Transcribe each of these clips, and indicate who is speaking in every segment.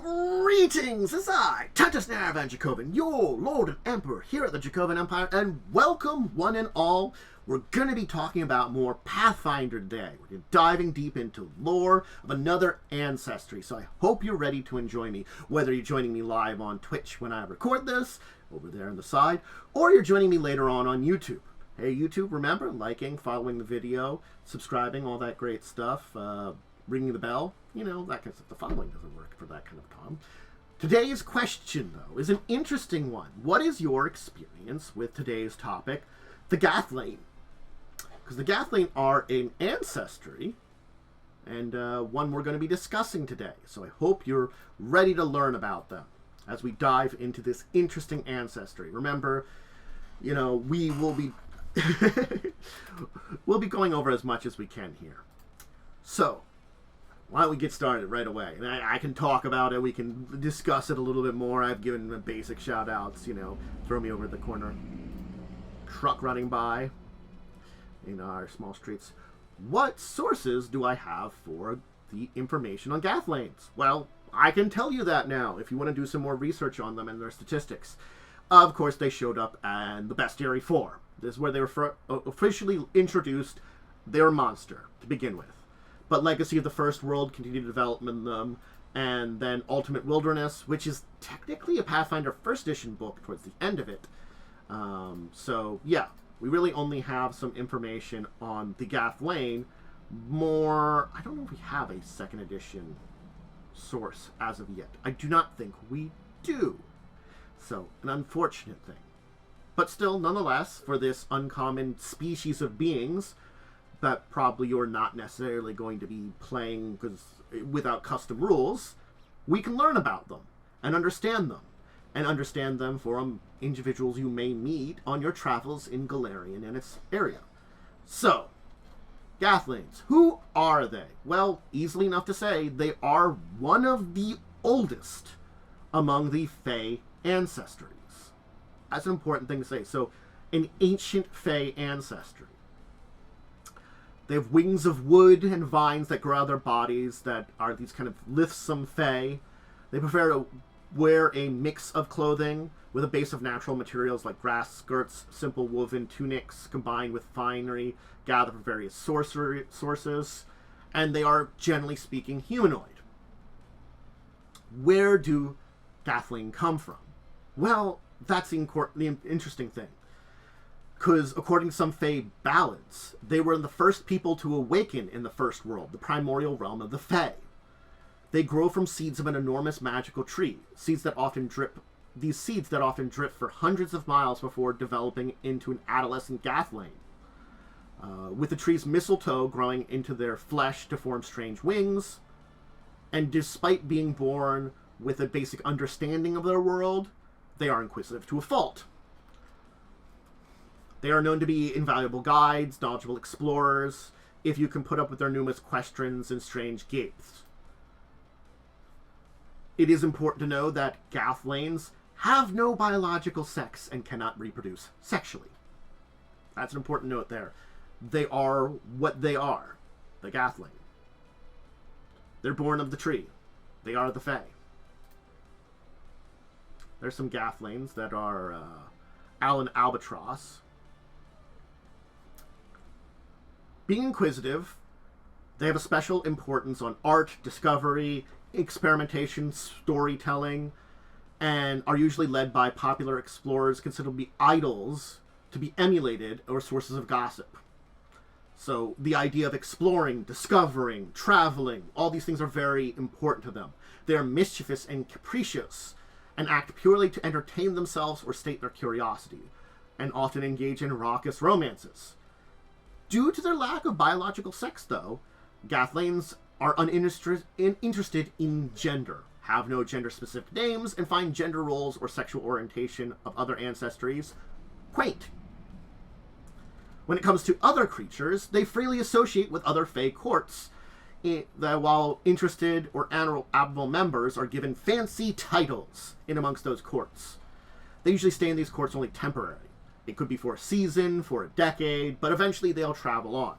Speaker 1: Greetings, it's I, Titus Van Dracovin, your Lord and Emperor here at the Dracovin Empire, and welcome one and all. We're going to be talking about more Pathfinder today. We're diving deep into lore of another ancestry, so I hope you're ready to enjoy me, whether you're joining me live on Twitch when I record this, over there on the side, or you're joining me later on YouTube. Hey YouTube, remember, liking, following the video, subscribing, all that great stuff, ringing the bell, you know, that kind of stuff. The following doesn't work for that kind of Tom. Today's question, though, is an interesting one. What is your experience with today's topic, the Gathlain? Because the Gathlain are an ancestry, and one we're going to be discussing today. So I hope you're ready to learn about them as we dive into this interesting ancestry. Remember, you know, we will be we'll be going over as much as we can here. So why don't we get started right away? And I can talk about it. We can discuss it a little bit more. I've given the basic shout-outs, you know. Throw me over the corner. Truck running by in our small streets. What sources do I have for the information on Gathlains? Well, I can tell you that now if you want to do some more research on them and their statistics. Of course, they showed up in the Bestiary 4. This is where they were officially introduced their monster to begin with. But Legacy of the First World continued development of them, and then Ultimate Wilderness, which is technically a Pathfinder First Edition book towards the end of it. So, yeah, we really only have some information on the Gathlain. More, I don't know if we have a second edition source as of yet. I do not think we do. So, an unfortunate thing. But still, nonetheless, for this uncommon species of beings that probably you're not necessarily going to be playing without custom rules, we can learn about them and understand them from individuals you may meet on your travels in Golarion and its area. So, Gathlains, who are they? Well, easily enough to say, they are one of the oldest among the Fey ancestries. That's an important thing to say. So, an ancient Fey ancestry. They have wings of wood and vines that grow out of their bodies that are these kind of lithesome Fey. They prefer to wear a mix of clothing with a base of natural materials like grass skirts, simple woven tunics combined with finery gathered from various sources. And they are, generally speaking, humanoid. Where do Gathlain come from? Well, that's the interesting thing. Because, according to some Fey ballads, they were the first people to awaken in the First World, the primordial realm of the Fey. They grow from seeds of an enormous magical tree, seeds that often drip for hundreds of miles before developing into an adolescent Gathlain. With the tree's mistletoe growing into their flesh to form strange wings, and despite being born with a basic understanding of their world, they are inquisitive to a fault. They are known to be invaluable guides, knowledgeable explorers, if you can put up with their numerous questions and strange gapes. It is important to know that Gathlains have no biological sex and cannot reproduce sexually. That's an important note there. They are what they are, the Gathlain. They're born of the tree. They are the Fey. There's some Gathlains that are Alan Albatross. Being inquisitive, they have a special importance on art, discovery, experimentation, storytelling, and are usually led by popular explorers considered to be idols to be emulated or sources of gossip. So the idea of exploring, discovering, traveling, all these things are very important to them. They are mischievous and capricious and act purely to entertain themselves or state their curiosity, and often engage in raucous romances. Due to their lack of biological sex, though, Gathlains are uninterested in gender, have no gender-specific names, and find gender roles or sexual orientation of other ancestries quaint. When it comes to other creatures, they freely associate with other Fey courts, while interested or honorable members are given fancy titles in amongst those courts. They usually stay in these courts only temporarily. It could be for a season, for a decade, but eventually they'll travel on.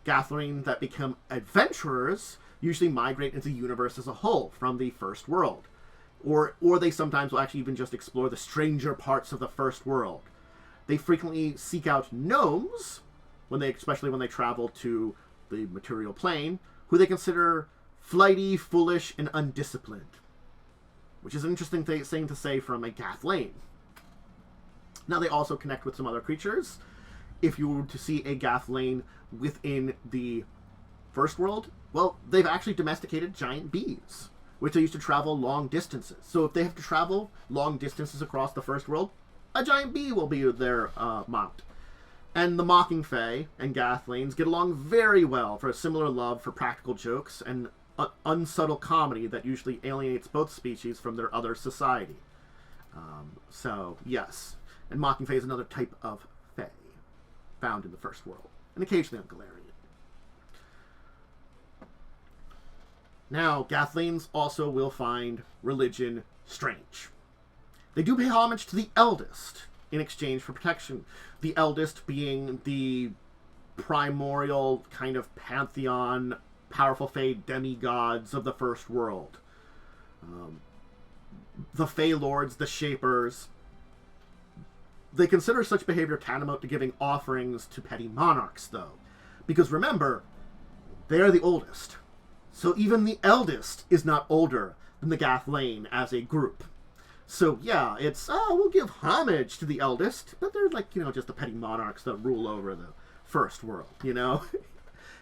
Speaker 1: Gathlain that become adventurers usually migrate into the universe as a whole from the first world. Or they sometimes will actually even just explore the stranger parts of the first world. They frequently seek out gnomes, especially when they travel to the material plane, who they consider flighty, foolish, and undisciplined. Which is an interesting thing to say from a Gathlain. Now, they also connect with some other creatures. If you were to see a Gathlain within the first world, well, they've actually domesticated giant bees, which they used to travel long distances. So if they have to travel long distances across the first world, a giant bee will be their mount. And the Mocking Fae and Gathlains get along very well for a similar love for practical jokes and unsubtle comedy that usually alienates both species from their other society. So, yes. And Mocking Fae is another type of Fae found in the first world, and occasionally on Golarion. Now, Gathlains also will find religion strange. They do pay homage to the eldest in exchange for protection. The eldest being the primordial kind of pantheon, powerful Fae demigods of the first world. The Fae Lords, the Shapers, they consider such behavior tantamount to giving offerings to petty monarchs, though. Because remember, they are the oldest. So even the eldest is not older than the Gathlain as a group. So yeah, it's, we'll give homage to the eldest, but they're like, just the petty monarchs that rule over the first world,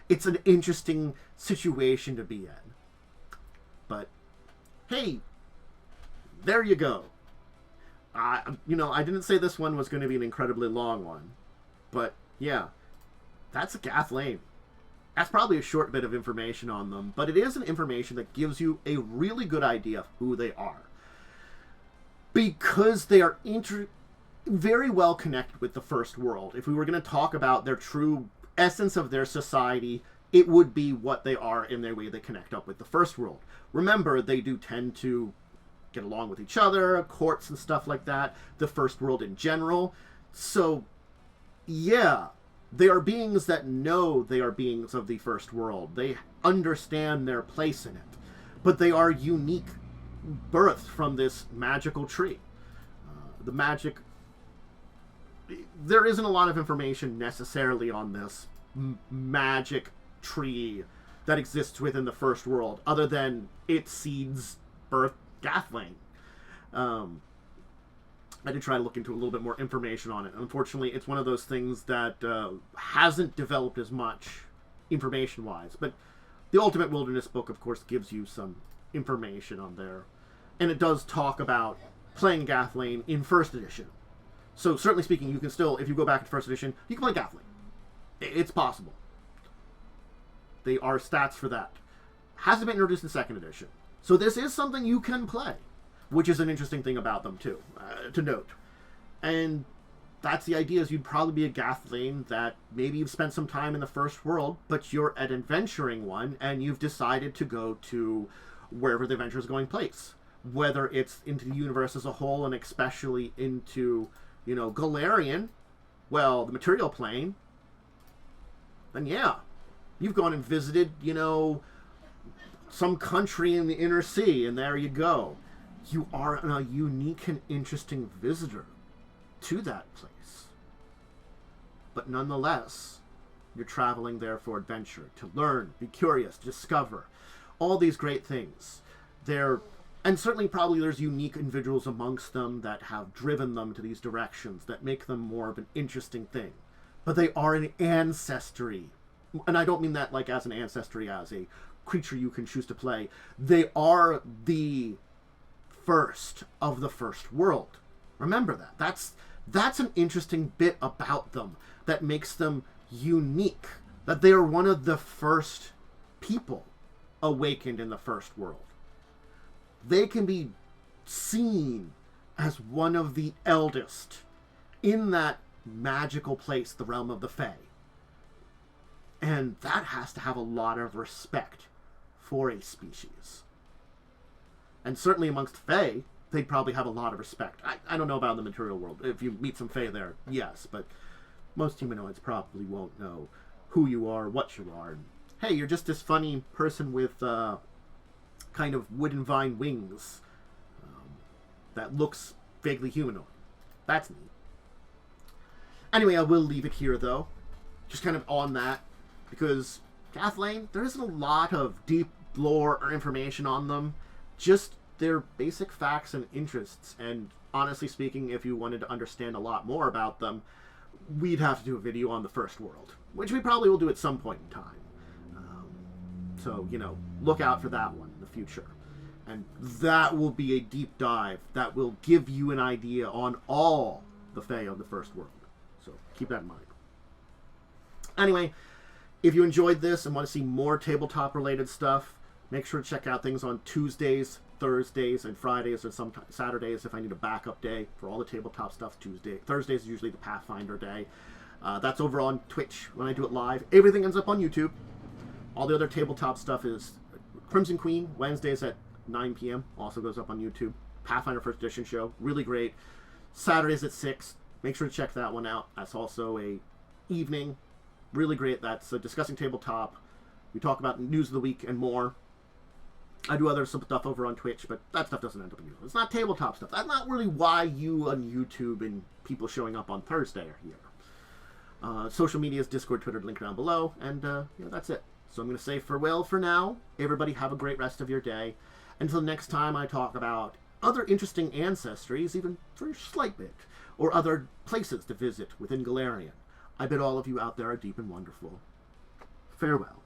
Speaker 1: It's an interesting situation to be in. But, hey, there you go. I didn't say this one was going to be an incredibly long one. But, yeah, that's a Gathlain. That's probably a short bit of information on them, but it is an information that gives you a really good idea of who they are. Because they are very well connected with the first world. If we were going to talk about their true essence of their society, it would be what they are in their way they connect up with the first world. Remember, they do tend to get along with each other, courts and stuff like that, the first world in general. So, yeah, they are beings that know they are beings of the first world. They understand their place in it. But they are unique, birthed from this magical tree. The magic... There isn't a lot of information necessarily on this magic tree that exists within the first world, other than its seeds birth Gathlain. I did try to look into a little bit more information on it. Unfortunately, it's one of those things that hasn't developed as much information-wise. But the Ultimate Wilderness book, of course, gives you some information on there. And it does talk about playing Gathlain in first edition. So, certainly speaking, you can still, if you go back to first edition, you can play Gathlain. It's possible. There are stats for that. Hasn't been introduced in second edition. So this is something you can play, which is an interesting thing about them, too, to note. And that's the idea, is you'd probably be a Gathlain that maybe you've spent some time in the first world, but you're an adventuring one, and you've decided to go to wherever the adventure is going place. Whether it's into the universe as a whole, and especially into, Golarion, well, the material plane, then yeah, you've gone and visited, some country in the inner sea, and there you go. You are a unique and interesting visitor to that place. But nonetheless, you're traveling there for adventure, to learn, be curious, discover. All these great things. And certainly probably there's unique individuals amongst them that have driven them to these directions that make them more of an interesting thing. But they are an ancestry. And I don't mean that like as an ancestry, as a creature you can choose to play. They are the first of the first world. Remember that. That's an interesting bit about them that makes them unique. That they are one of the first people awakened in the first world. They can be seen as one of the eldest in that magical place, the realm of the Fae. And that has to have a lot of respect for a species. And certainly amongst Fae, they'd probably have a lot of respect. I don't know about the material world. If you meet some Fae there, yes, but most humanoids probably won't know who you are, what you are, and hey, you're just this funny person with kind of wooden vine wings that looks vaguely humanoid. That's neat. Anyway, I will leave it here, though. Just kind of on that, because Gathlain, there isn't a lot of deep lore or information on them. Just their basic facts and interests. And honestly speaking, if you wanted to understand a lot more about them, we'd have to do a video on the First World, which we probably will do at some point in time. So, you know, look out for that one in the future. And that will be a deep dive that will give you an idea on all the Fae of the First World. So keep that in mind. Anyway, if you enjoyed this and want to see more tabletop-related stuff, make sure to check out things on Tuesdays, Thursdays, and Fridays, or sometimes Saturdays if I need a backup day for all the tabletop stuff. Thursdays is usually the Pathfinder day. That's over on Twitch when I do it live. Everything ends up on YouTube. All the other tabletop stuff is Crimson Queen, Wednesdays at 9 p.m. Also goes up on YouTube. Pathfinder First Edition show. Really great. Saturdays at 6. Make sure to check that one out. That's also a evening. Really great. That's discussing tabletop. We talk about news of the week and more. I do other stuff over on Twitch, but that stuff doesn't end up on YouTube. It's not tabletop stuff. That's not really why you on YouTube and people showing up on Thursday are here. Social media is Discord, Twitter, link down below, and that's it. So I'm going to say farewell for now. Everybody have a great rest of your day. Until next time I talk about other interesting ancestries, even for a slight bit, or other places to visit within Golarion. I bid all of you out there are deep and wonderful. Farewell.